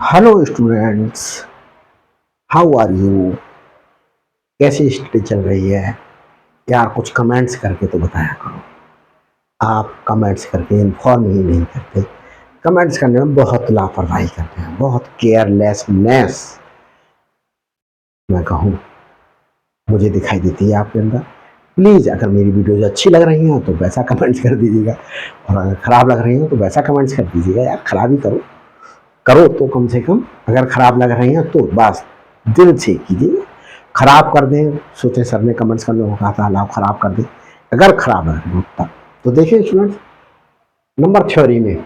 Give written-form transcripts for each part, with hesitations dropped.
Hello students, how are you. कैसी study चल रही है यार? कुछ कमेंट्स करके तो बताया करो। आप कमेंट्स करके इन्फॉर्म ही नहीं करते। कमेंट्स करने में बहुत लापरवाही करते हैं, बहुत केयरलेसनेस मैं कहूँ मुझे दिखाई देती है आपके अंदर। प्लीज़ अगर मेरी वीडियोज अच्छी लग रही हैं तो वैसा कमेंट्स कर दीजिएगा, और अगर ख़राब लग रही हैं तो वैसा कमेंट्स कर दीजिएगा। यार खराब ही करो करो तो कम से कम। अगर ख़राब लग रही हैं तो बस दिल से कीजिए। ख़राब कर दें, सोचे सर ने कमेंट्स करने को कहा था लाओ ख़राब कर दें, अगर ख़राब लग रही तब तो देखिए स्टूडेंट्स, नंबर थ्योरी में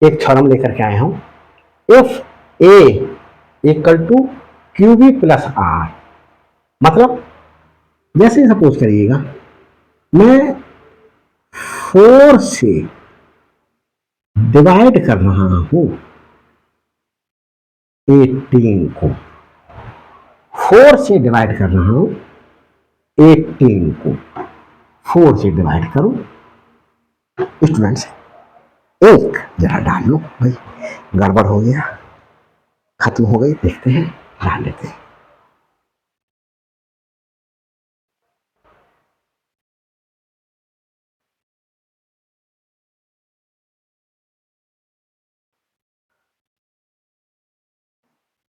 एक थ्योरम लेकर के आए हूँ। If A equal to Q B plus R, मतलब जैसे सपोज करिएगा मैं 4 से डिवाइड कर रहा हूँ 18 को, 4 से डिवाइड कर रहा हूँ 18 को, 4 से डिवाइड करो। स्टूडेंट्स एक जरा डाल लो भाई, गड़बड़ हो गया, खत्म हो गई, देखते हैं डाल लेते हैं।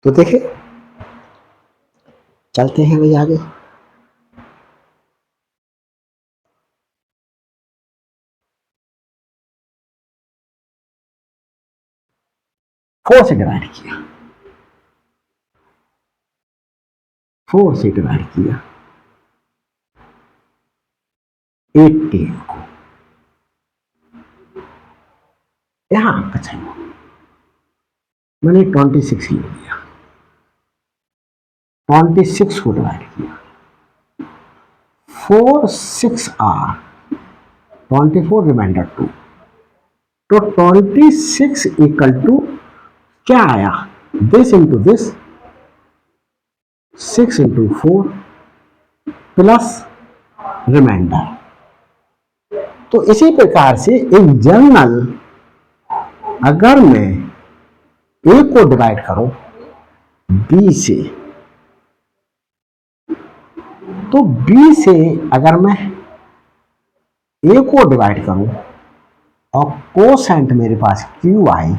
तो देखिए चलते हैं भाई आगे। फोर से डिवाइड किया, 4 से डिवाइड किया 18 को, यहां अच्छा मैंने 26 ले लिया, 26 को डिवाइड किया, 4 6 आर 24 रिमाइंडर 2, तो 26 इक्वल टू क्या आया, this into this, 6 into 4 plus reminder. तो इसी प्रकार से इन जनरल अगर मैं ए को डिवाइड करूं बी से, तो बी से अगर मैं ए को डिवाइड करूं और कोसेंट मेरे पास क्यू आई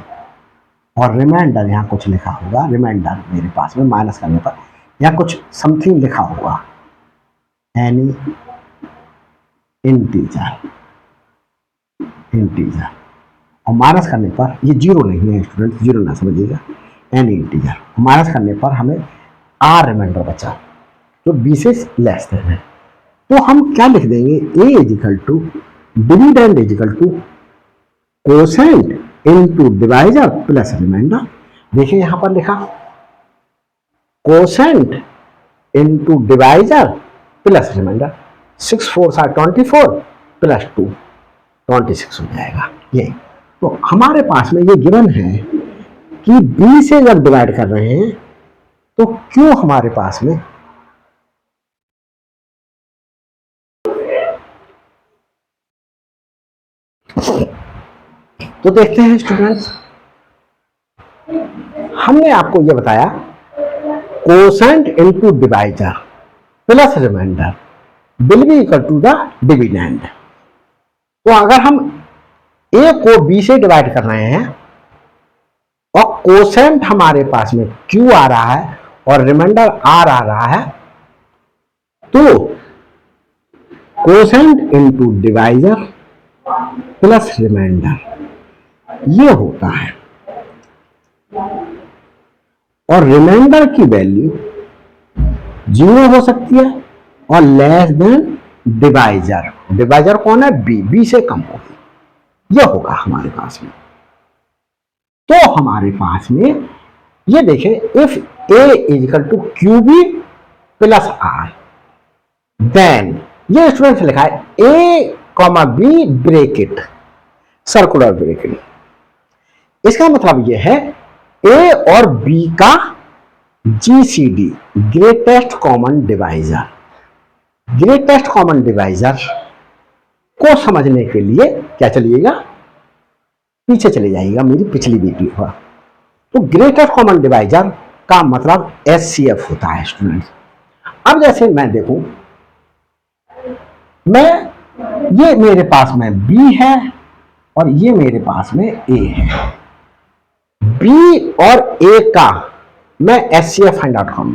और रिमाइंडर यहाँ कुछ लिखा होगा, रिमाइंडर मेरे पास में माइनस करने पर यहाँ कुछ समथिंग लिखा होगा, एनी इंटीजर, इंटीजर, और माइनस करने पर ये जीरो नहीं है स्टूडेंट, जीरो ना समझिएगा, एनी इंटीजर माइनस करने पर हमें आर रिमाइंडर बचा जो बी से लेस देन है। तो हम क्या लिख देंगे, A is equal to dividend is equal to quotient into divisor plus remainder. देखिए यहां पर लिखा quotient into divisor plus remainder, 6 4 24 plus 2 26 हो जाएगा ये। तो हमारे पास में ये गिवन है कि बी से जब डिवाइड कर रहे हैं तो क्यों हमारे पास में तो देखते हैं स्टूडेंट्स, हमने आपको यह बताया quotient into divisor plus reminder will be equal to the dividend. तो अगर हम ए को बी से डिवाइड कर रहे हैं और कोसेंट हमारे पास में क्यू आ रहा है और रिमाइंडर आर आ रहा है, तो quotient into divisor plus reminder ये होता है, और रिमाइंडर की वैल्यू 0 हो सकती है और लेस देन डिवाइजर। डिवाइजर कौन है, बी, बी से कम होगी, यह होगा हमारे पास में। तो हमारे पास में ये देखें, if A is equal to Q B plus R, then ये स्टूडेंट लिखा है A comma B bracket, circular bracket. इसका मतलब यह है ए और बी का GCD, greatest common divisor. Greatest common divisor को समझने के लिए क्या चलिएगा, पीछे चले जाइएगा मेरी पिछली वीडियो पर, तो ग्रेटेस्ट कॉमन डिवाइजर का मतलब एचसीएफ होता है स्टूडेंट्स। अब जैसे मैं देखूं, मैं ये मेरे पास में बी है और ये मेरे पास में ए है, बी और ए का मैं एचसीएफ फाइंड आउट करूं,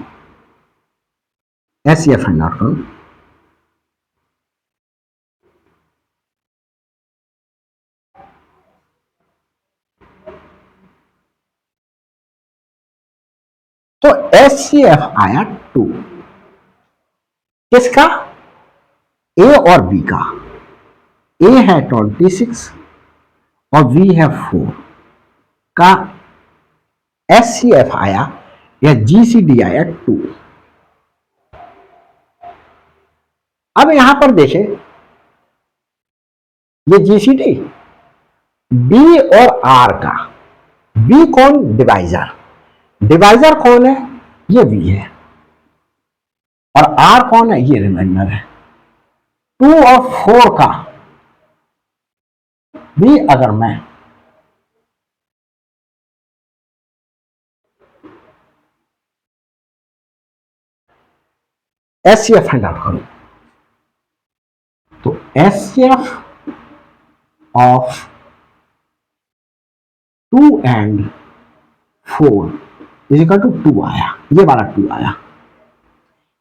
एचसीएफ फाइंड आउट करूं, तो एचसीएफ आया 2 किसका, ए और बी का। ए है 26 और बी है 4 का एचसीएफ आया या जीसीडी आया 2। अब यहां पर देखें, ये जीसीडी बी और आर का, बी कौन, डिवाइजर, डिवाइजर कौन है, ये बी है, और आर कौन है, ये रिमाइंडर है। 2 और 4 का भी अगर मैं एचसीएफ फाइंड आउट करूं, तो HCF of 2 and 4 is equal to 2 आया, ये वाला 2 आया।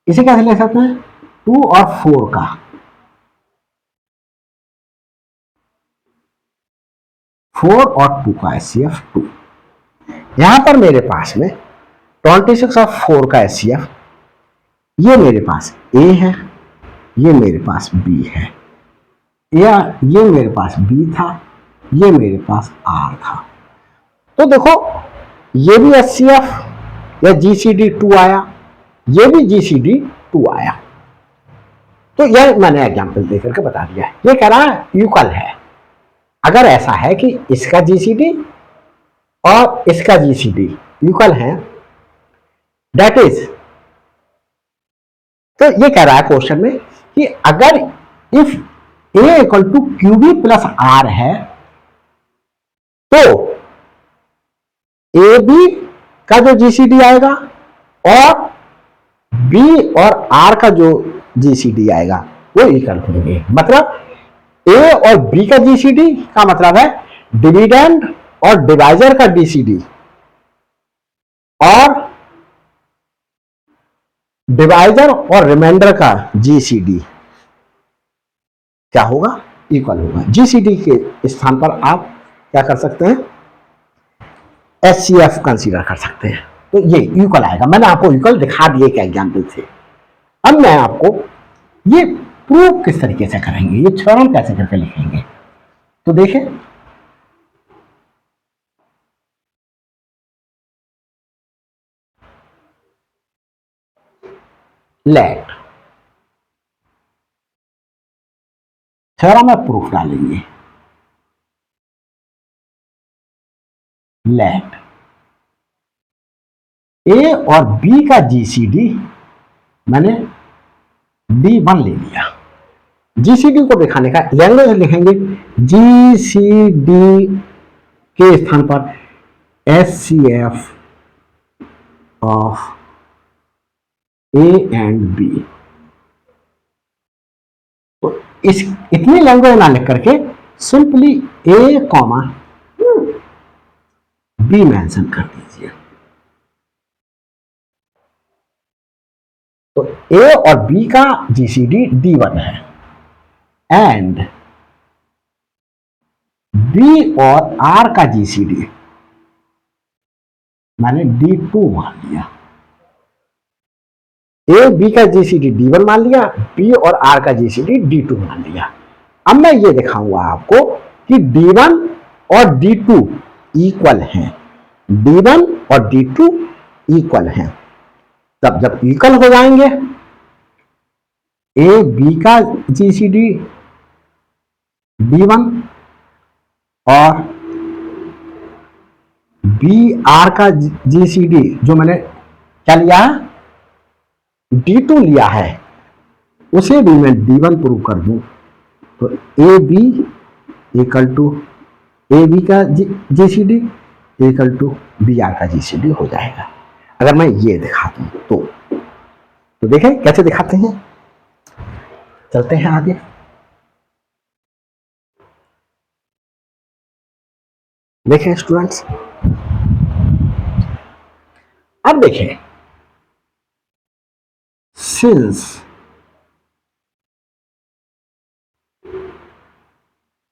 इसे कैसे ले सकते हैं, 2 और 4 का, 4 और 2 का एचसीएफ 2। यहां पर मेरे पास में 26 और 4 का एचसीएफ, ये मेरे पास ए है, ये मेरे पास बी है, या ये मेरे पास बी था, ये मेरे पास आर था। तो देखो, ये भी एचसीएफ या जीसीडी 2 आया, ये भी जीसीडी 2 आया। तो यह मैंने एग्जांपल देकर के बता दिया है। ये कह रहा है इक्वल है। अगर ऐसा है कि इसका जीसीडी और इसका जीसीडी इक्वल है, दैट इज, तो ये कह रहा है क्वेश्चन में कि अगर if A equal to QB plus R है, तो ए बी का जो जीसीडी आएगा और बी और आर का जो जीसीडी आएगा वो इक्वल होंगे। मतलब ए और बी का जीसीडी का मतलब है डिविडेंड और डिवाइजर का डीसीडी, और डिवाइजर और रिमाइंडर का जीसीडी क्या होगा, इक्वल होगा। जीसीडी के स्थान पर आप क्या कर सकते हैं, एचसीएफ कंसीडर कर सकते हैं। तो ये इक्वल आएगा। मैंने आपको इक्वल दिखा दिए क्या एग्जाम्पल से। अब मैं आपको ये प्रूव किस तरीके से करेंगे, ये थ्योरम कैसे करके लिखेंगे, तो देखें, लेट थ्योरम में प्रूफ डालेंगे, लेट ए और बी का जीसीडी मैंने D1 ले लिया। जीसीडी को दिखाने का लैंग्वेज लिखेंगे, जीसीडी के स्थान पर HCF of A and B. तो इस इतनी लैंग्वेज ना लिख करके simply A comma B mention कर दीजिए। तो ए और बी का जीसीडी D1 है एंड बी और आर का जीसीडी मैंने D2 मान लिया। ए बी का जीसीडी D1 मान लिया, बी और आर का जीसीडी D2 मान लिया। अब मैं ये दिखाऊंगा आपको कि D1 और D2 इक्वल हैं, D1 और D2 इक्वल हैं। तब जब इक्वल हो जाएंगे, ए बी का जीसीडी D1 और बी आर का जीसीडी जो मैंने क्या लिया है, D2 लिया है, उसे भी मैं D1 प्रूव कर दूं, तो A B equal to A B का GCD equal to B R का जीसीडी हो जाएगा। अगर मैं ये दिखा दूं तो देखें कैसे दिखाते हैं। चलते हैं आगे। देखें स्टूडेंट्स, अब देखें सिंस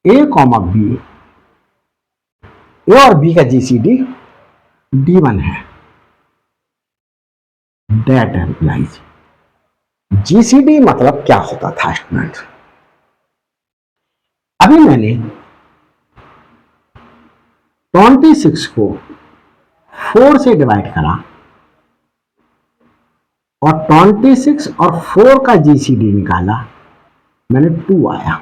ए कॉमा बी, ए और बी का जीसीडी D1 है, दैट एम्प्लाइज जीसीडी मतलब क्या होता था स्टूडेंट। अभी मैंने 26 को 4 से डिवाइड करा और 26 और 4 का जीसीडी निकाला, मैंने 2 आया।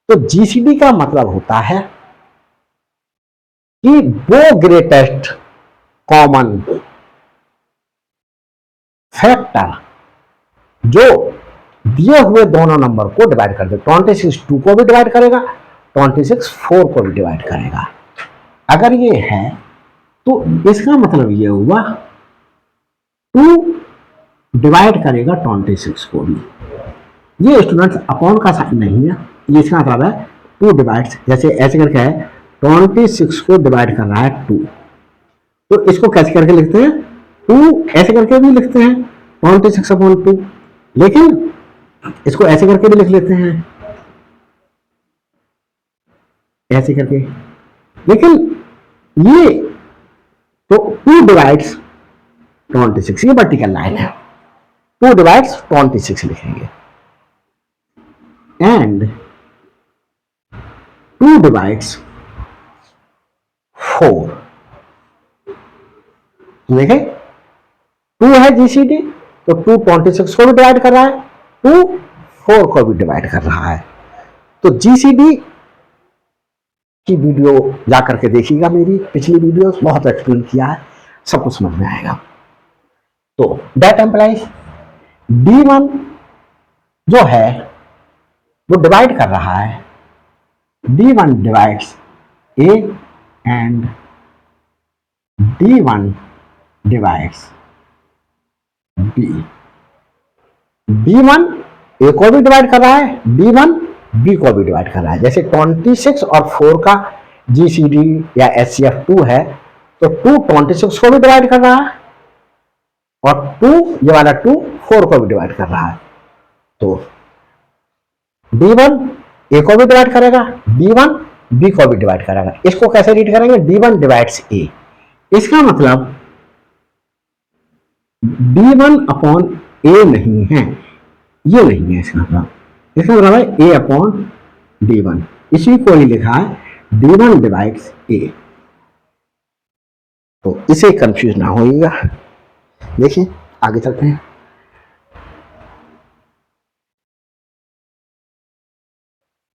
तो जीसीडी का मतलब होता है कि वो ग्रेटेस्ट कॉमन फैक्टर जो दिए हुए दोनों नंबर को डिवाइड कर दे। 26 2 को भी डिवाइड करेगा, 26 4 को भी डिवाइड करेगा। अगर ये है तो इसका मतलब ये हुआ 2 डिवाइड करेगा 26 को भी। ये स्टूडेंट्स अपॉन का साइन नहीं है, ये इसका मतलब है 2 डिवाइड्स, जैसे ऐसे करके है 26 को डिवाइड कर रहा है 2, तो इसको कैसे करके लिखते हैं 2 ऐसे करके भी लिखते हैं 26 अपॉन 2, लेकिन इसको ऐसे करके भी लिख लेते हैं ऐसे करके, लेकिन ये तो 2 डिवाइड्स 26, ये वर्टिकल लाइन है, 2 डिवाइड्स 26 लिखेंगे एंड 2 डिवाइड्स 4। देखें 2 है जीसीडी, तो 2 26 को भी डिवाइड कर रहा है, 2 4 को भी डिवाइड कर रहा है। तो जीसीडी की वीडियो जाकर के देखिएगा, मेरी पिछली वीडियो बहुत एक्सप्लेन किया है, सब कुछ समझ में आएगा। तो दैट एम्प्लाइज D1 जो है वो डिवाइड कर रहा है, D1 divides A and D1 divides B। D1 A को भी डिवाइड कर रहा है, D1 B को भी डिवाइड कर रहा है। जैसे 26 और 4 का GCD या HCF 2 है, तो 2 26 को भी डिवाइड कर रहा है और 2 ये वाला 2 4 को भी डिवाइड कर रहा है। तो D1 A को भी डिवाइड करेगा, D1 B को भी डिवाइड करेगा। इसको कैसे रीड करेंगे, D1 डिवाइड्स A। इसका मतलब D1 अपॉन A नहीं है, ये नहीं है इसका मतलब। इसका मतलब है A अपॉन D1, इसी को ही लिखा है D1 डिवाइड्स A। तो इसे कंफ्यूज ना होइएगा। देखिए आगे चलते हैं।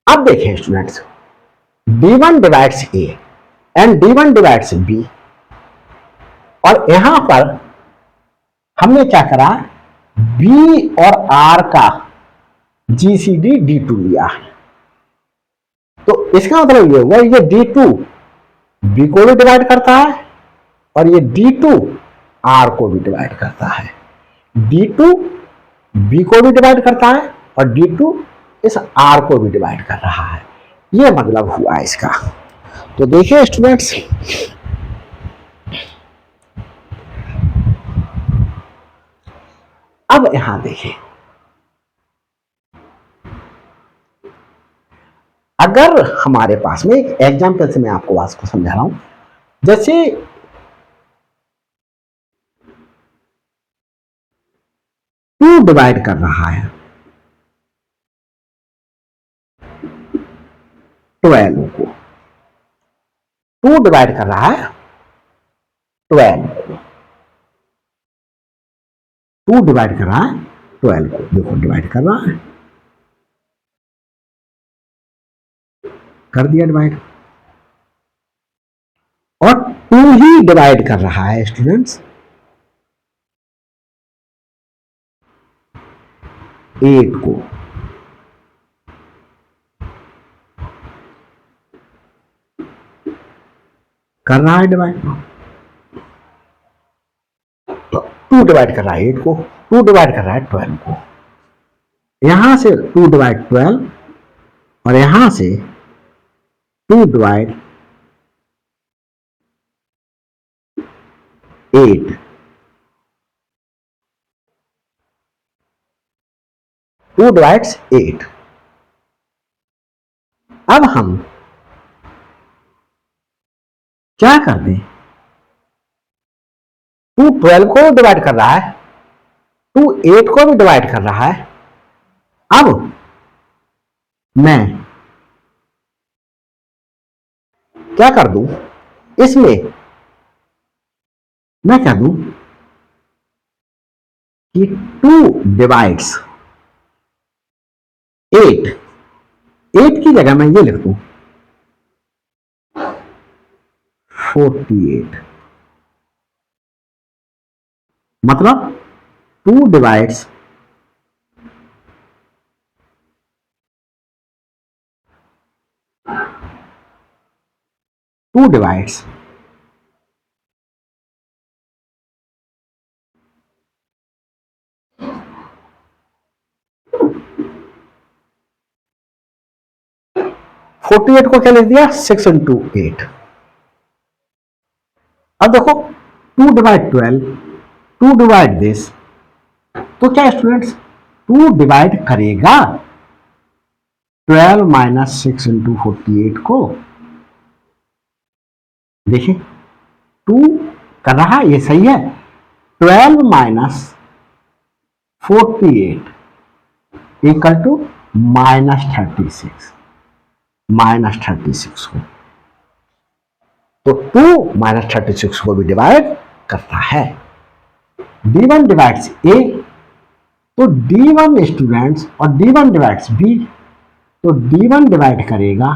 अब देखिए students, D1 divides A and D1 divides B, और यहां पर हमने क्या करा, B और R का GCD D2 लिया है। तो इसका मतलब ये हुआ ये D2 B को भी डिवाइड करता है और ये D2 R को भी डिवाइड करता है। D2 B को भी डिवाइड करता है और D2 इस R को भी डिवाइड कर रहा है। ये मतलब हुआ इसका। तो देखिए स्टूडेंट्स, अब यहां देखिए, अगर हमारे पास में एक एग्जाम्पल से मैं आपको बात को समझा रहा हूं, जैसे 2 डिवाइड कर रहा है 12 को, 2 डिवाइड कर रहा है 12 को, 2 डिवाइड कर रहा है 12 को, देखो डिवाइड कर रहा है, कर दिया डिवाइड, और 2 ही डिवाइड कर रहा है स्टूडेंट्स 8 को। कर रहा है डिवाइड, 2 डिवाइड कर रहा है 8 को, 2 डिवाइड कर रहा है 12 को, यहां से 2 डिवाइड 12 और यहां से 2 डिवाइड 8, 2 डिवाइड्स 8। अब हम क्या कर दें, 2 12 को डिवाइड कर रहा है, 2 8 को भी डिवाइड कर रहा है। अब मैं क्या कर दूं, इसमें मैं क्या दूं कि 2 डिवाइड्स 8, 8 की जगह मैं ये लिख दूं 48, मतलब 2 डिवाइड्स 2 डिवाइड्स 48 को क्या लिख दिया 6 इंटू 8। अब देखो 2 डिवाइड 12, 2 डिवाइड दिस, तो क्या स्टूडेंट्स 2 डिवाइड करेगा 12 माइनस 6 इंटू 48 को, देखिए 2 कर रहा है, ये सही है। 12 minus 48 equal to minus 36, minus 36 को, तो 2 माइनस 36 को भी डिवाइड करता है। D1 डिवाइड्स A, तो D1 स्टूडेंट्स और D1 डिवाइड्स B, तो D1 डिवाइड करेगा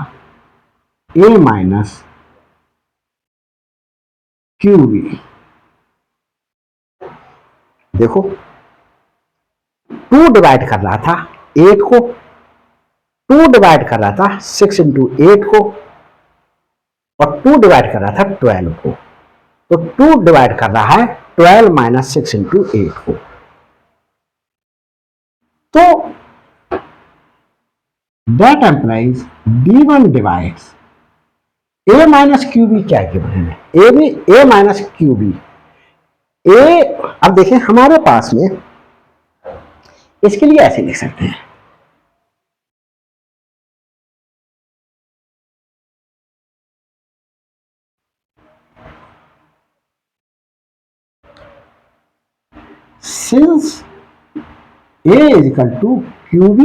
A माइनस QB। देखो 2 डिवाइड कर रहा था 8 को, 2 डिवाइड कर रहा था 6 इंटू 8 को, और 2 डिवाइड कर रहा था 12 को, तो 2 डिवाइड कर रहा है 12 माइनस 6 इंटू 8 को। तो that employees D1 divides A minus QB, क्या गिवन है, ए भी A माइनस QB। ए, अब देखें हमारे पास में, इसके लिए ऐसे लिख सकते हैं, since A is equal to QB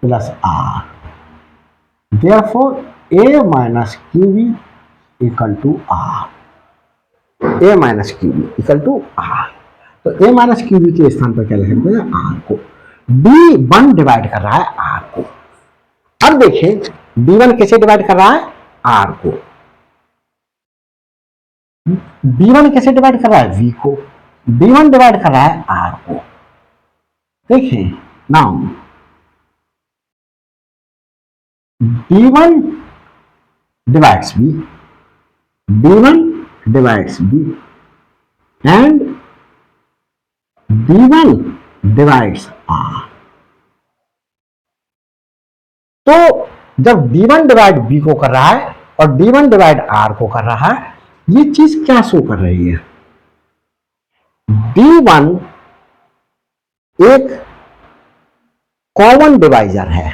plus R, therefore A minus QB equal to R, A minus QB equal to R। तो A माइनस QB के स्थान पर क्या लिख सकते हैं, R को। D1 डिवाइड कर रहा है R को। अब देखें D1 कैसे डिवाइड कर रहा है, R को। D1 कैसे डिवाइड कर रहा है, V को। D1 डिवाइड कर रहा है R को। देखिए now D1 divides B, D1 divides B and D1 divides R। तो जब D1 डिवाइड B को कर रहा है और D1 डिवाइड R को कर रहा है, ये चीज क्या शो कर रही है, D1 एक कॉमन डिवाइजर है,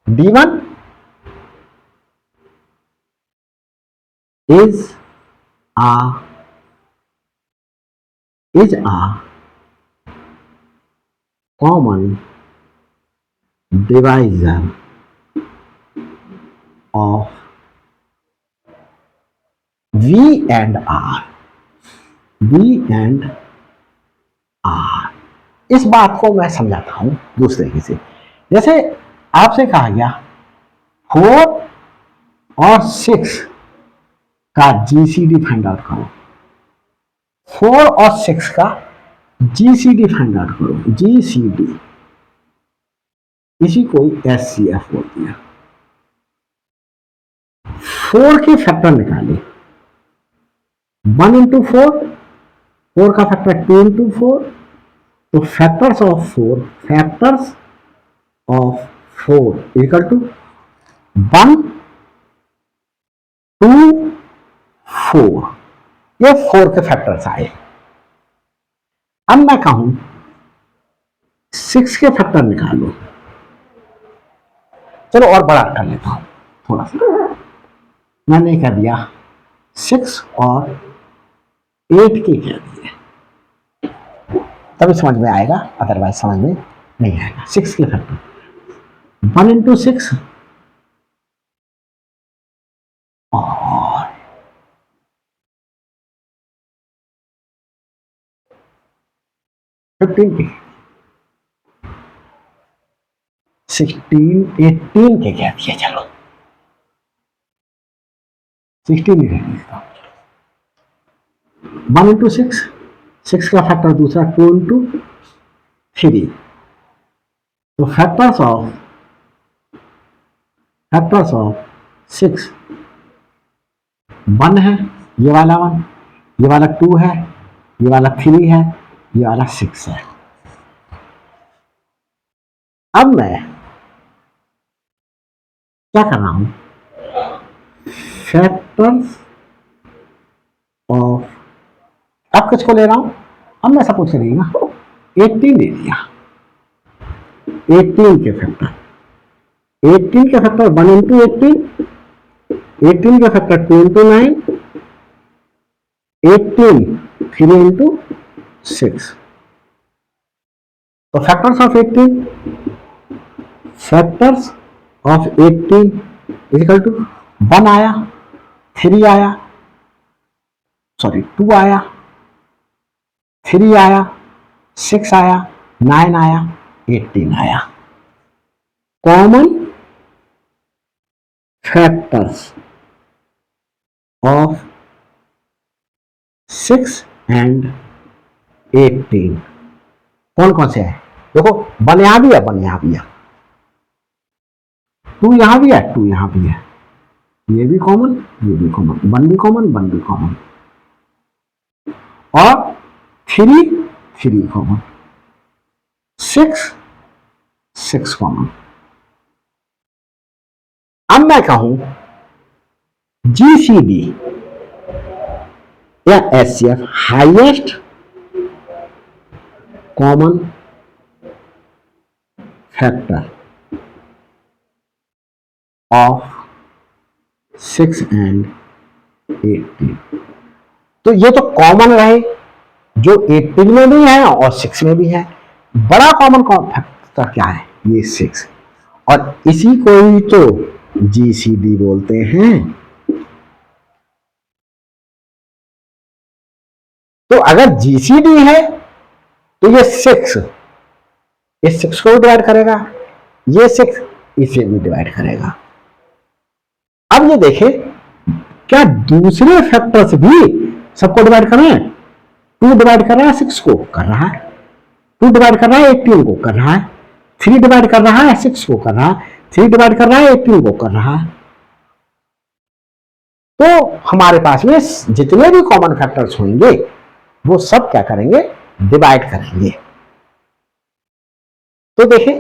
D1 is a common divisor of V and R, V and R। इस बात को मैं समझाता हूं दूसरे तरीके से। जैसे आपसे कहा गया 4 और 6 का GCD फाइंड आउट करो, 4 और 6 का GCD फाइंड आउट करो, GCD, इसी को SCF बोलते हैं। 4 के फैक्टर निकाले, 1 इंटू 4, 4 का फैक्टर 2 इंटू 4, तो factors of 4, factors of 4 equal to 1, 2, 4, ये 4 के फैक्टर्स आए। अब मैं कहूं 6 के फैक्टर निकालो, चलो और बड़ा कर लेता हूं थोड़ा सा। मैंने क्या दिया, 6 और 8 के क्या दिए, तभी समझ में आएगा, अदरवाइज समझ में नहीं आएगा। 6 के फैक्टर 1 इंटू 6 और 15 के, 16, 18 के क्या दिया, चलो 16 ही रहने 1 इंटू 6, 6 का फैक्टर दूसरा 2 इंटू 3, तो फैक्टर्स ऑफ 6 1 है, ये वाला 1, ये वाला 2 है, ये वाला 3 है, ये वाला 6 है। अब मैं क्या कर रहा हूं, फैक्टर्स ऑफ, अब किसको ले रहा हूं, अब मैं सब कुछ करेगा 18 ले लिया, 18 के फैक्टर, 18 के फैक्टर 1 इंटू 18, 18 के फैक्टर 2 इंटू 9, 18 3 इंटू 6, तो factors of 18, factors of 18 equal to 1 आया, 3 आया, सॉरी 2 आया, 3 आया, 6 आया, 9 आया, 18 आया। कॉमन फैक्टर्स ऑफ 6 एंड 18 कौन कौन से है, देखो 1 यहां भी है, 1 यहां भी है, 2 यहां भी है, 2 यहां भी है, ये भी कॉमन, ये भी कॉमन, 1 भी कॉमन, 1 भी कॉमन, और 3 कॉमन, 6 कॉमन। अब मैं कहूं जीसीडी या HCF, highest common factor of 6 and 18, तो ये तो कॉमन रहे जो 18 में भी है और 6 में भी है। बड़ा कॉमन फैक्टर क्या है, ये 6, और इसी को ही तो जीसीडी बोलते हैं। तो अगर जीसीडी है तो ये 6 इस 6 को भी डिवाइड करेगा, ये 6 इसे भी डिवाइड करेगा। अब ये देखें क्या दूसरे फैक्टर्स भी सबको डिवाइड कर रहे हैं, 2 डिवाइड कर रहा है 6 को, कर रहा है, 2 डिवाइड कर रहा है 18 को, कर रहा है, 3 डिवाइड कर रहा है 6 को, कर रहा है, 3 डिवाइड कर रहा है 18 को, कर रहा है। तो हमारे पास में जितने भी कॉमन फैक्टर्स होंगे वो सब क्या करेंगे, डिवाइड करेंगे। तो देखें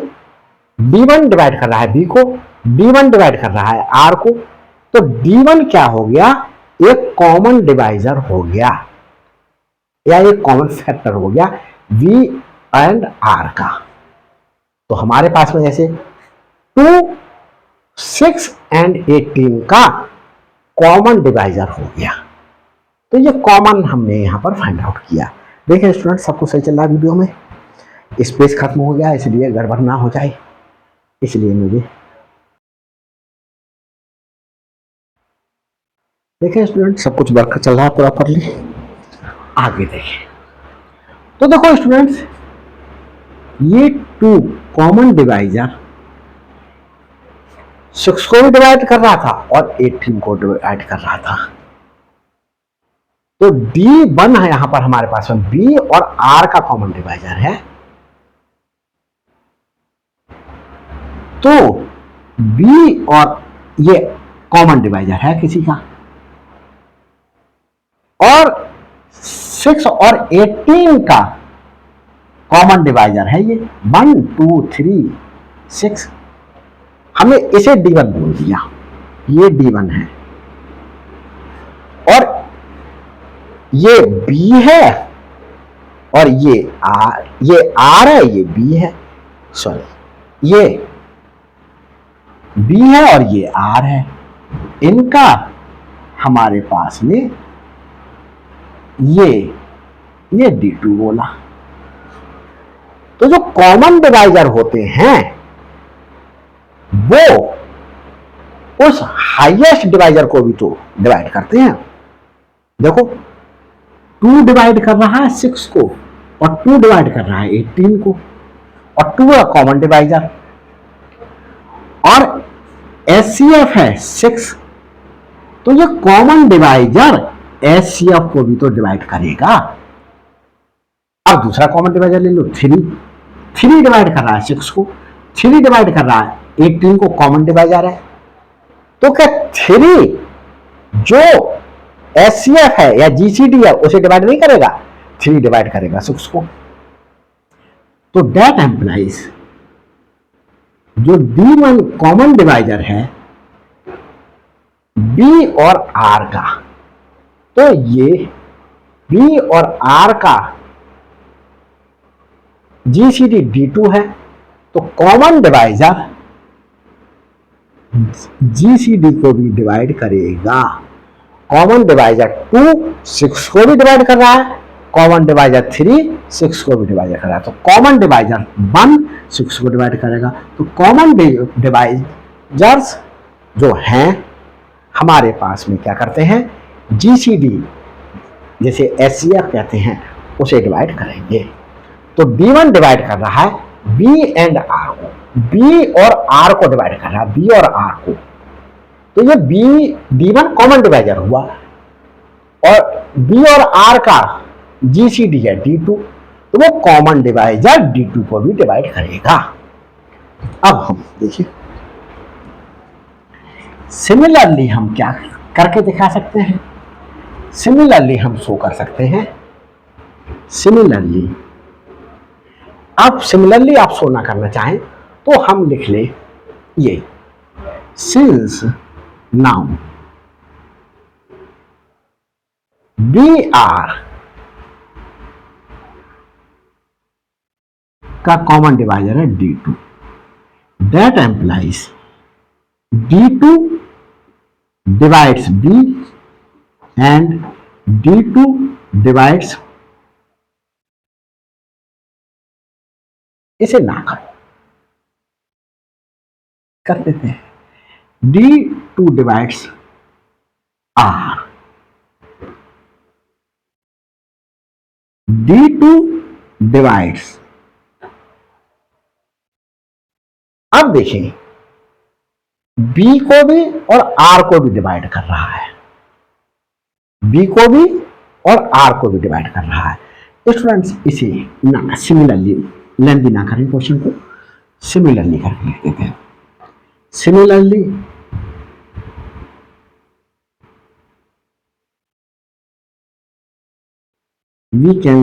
D1 डिवाइड कर रहा है B को, D1 डिवाइड कर रहा है R को, तो D1 क्या हो गया, एक कॉमन डिवाइजर हो गया या एक कॉमन फैक्टर हो गया V एंड R का। तो हमारे पास में जैसे 2, 6 एंड 18 का कॉमन डिवाइजर हो गया, तो ये कॉमन हमने यहां पर फाइंड आउट किया। देखिए स्टूडेंट सबको सही चल रहा है, वीडियो में स्पेस खत्म हो गया इसलिए गड़बड़ ना हो जाए, इसलिए मुझे देखिए स्टूडेंट सब कुछ वर्क चल रहा है प्रॉपरली। आगे देखें तो देखो स्टूडेंट्स ये 2 कॉमन डिवाइजर 6 को भी डिवाइड कर रहा था और 18 को डिवाइड कर रहा था। तो D1 है यहां पर हमारे पास में B और R का कॉमन डिवाइजर है, तो B और ये कॉमन डिवाइजर है किसी का, और 6 और 18 का कॉमन डिवाइजर है ये 1 2 3 6। हमने इसे D1 बोल दिया, ये D1 है और ये B है और ये R है, ये B है, सॉरी ये B है और ये R है। इनका हमारे पास में ये D2 बोला। तो जो कॉमन डिवाइजर होते हैं वो उस हाईएस्ट डिवाइजर को भी तो डिवाइड करते हैं। देखो 2 डिवाइड कर रहा है 6 को और 2 डिवाइड कर रहा है 18 को और 2 है कॉमन डिवाइजर और HCF है 6, तो ये कॉमन डिवाइजर HCF को भी तो डिवाइड करेगा। अब दूसरा कॉमन डिवाइजर ले लो 3 डिवाइड कर रहा है 6 को, 3 डिवाइड कर रहा है 18 को, कॉमन डिवाइजर है। तो क्या 3 जो HCF है या GCD है उसे डिवाइड नहीं करेगा, 3 डिवाइड करेगा 6 को। तो दैट एम्प्लाइज जो D1 कॉमन डिवाइजर है B और R का, तो ये B और R का GCD D2 है, तो कॉमन डिवाइजर GCD को भी डिवाइड करेगा। कॉमन डिवाइजर 2 6 को भी डिवाइड कर रहा है, कॉमन डिवाइजर 3 6 को भी डिवाइड कर रहा है, तो कॉमन डिवाइजर 1 6 को डिवाइड करेगा। तो कॉमन डिवाइजर्स जो हैं हमारे पास में क्या करते हैं, GCD जैसे HCF कहते हैं उसे डिवाइड करेंगे। तो D1 डिवाइड कर रहा है B एंड R को, B और R को डिवाइड कर रहा है, B और R को। तो ये D1 कॉमन डिवाइजर हुआ और B और R का GCD है D2, तो वो कॉमन डिवाइजर D2 को भी डिवाइड करेगा। अब हम देखिए सिमिलरली हम क्या करके दिखा सकते हैं, सिमिलरली हम शो कर सकते हैं। सिमिलरली आप शो ना करना चाहें तो हम लिख ले ये सिंस नाउ BR का कॉमन डिवाइजर है D2, that employees D2 divides B and D2 divides, इसे ना करो, कर देते हैं D2 divides R, D2 divides, अब देखें B को भी और R को भी डिवाइड कर रहा है, B को भी और R को भी डिवाइड कर रहा है। स्टूडेंट्स इसे ना सिमिलरली लेंथी ना करें, क्वेश्चन को सिमिलरली करके लिख देते हैं। Similarly we can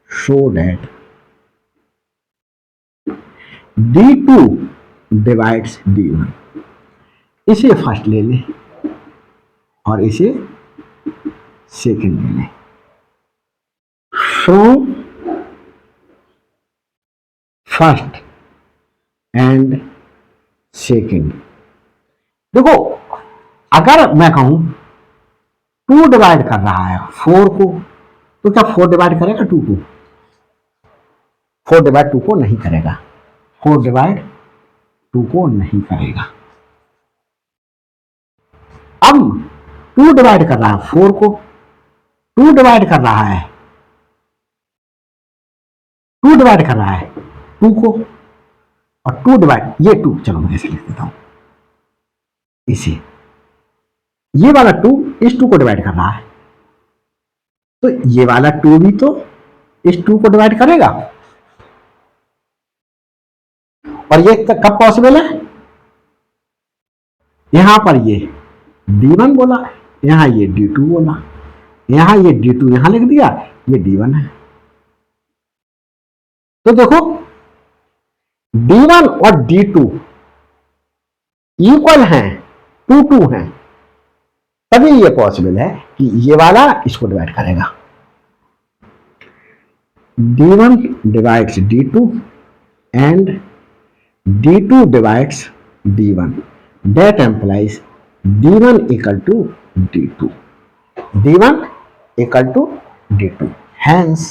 show that D2 divides D1, इसे फर्स्ट ले लें और इसे सेकंड ले लें। फ्रॉम फर्स्ट एंड सेकंड, देखो अगर मैं कहूं 2 डिवाइड कर रहा है 4 को, तो क्या 4 डिवाइड करेगा 2 को? 4 डिवाइड 2 को नहीं करेगा, 4 डिवाइड 2 को नहीं करेगा। अब 2 डिवाइड कर रहा है 4 को, 2 डिवाइड कर रहा है 2 डिवाइड कर रहा है 2 को, और 2 डिवाइड ये 2, चलो मैं ऐसे लिख देता हूं, इसे ये वाला 2 इस 2 को डिवाइड कर रहा है, तो ये वाला 2 भी तो इस 2 को डिवाइड करेगा। और ये कब पॉसिबल है? यहां पर ये D1 बोला यहाँ ये D2 बोला, यहाँ ये D2 यहाँ लिख दिया, ये D1 है। तो देखो D1 और D2 इक्वल हैं, 2 2 हैं, तभी ये पॉसिबल है कि ये वाला इसको डिवाइड करेगा। D1 divides D2 and D2 divides D1. That implies D1 equal to D2. D1 equal to D2. Hence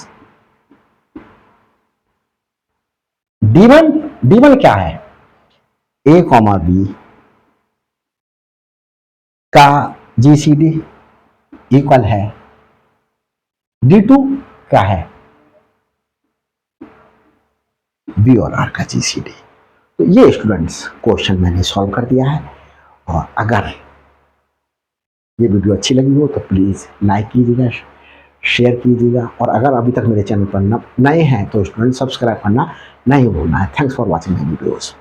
D1 क्या है? A, B का GCD इक्वल है D2 क्या है? B और R का GCD। तो ये स्टूडेंट्स क्वेश्चन मैंने सॉल्व कर दिया है, और अगर ये वीडियो अच्छी लगी हो तो प्लीज़ लाइक कीजिएगा, शेयर कीजिएगा, और अगर अभी तक मेरे चैनल पर नए हैं तो स्टूडेंट सब्सक्राइब करना नहीं भूलना है। Thanks for watching my videos.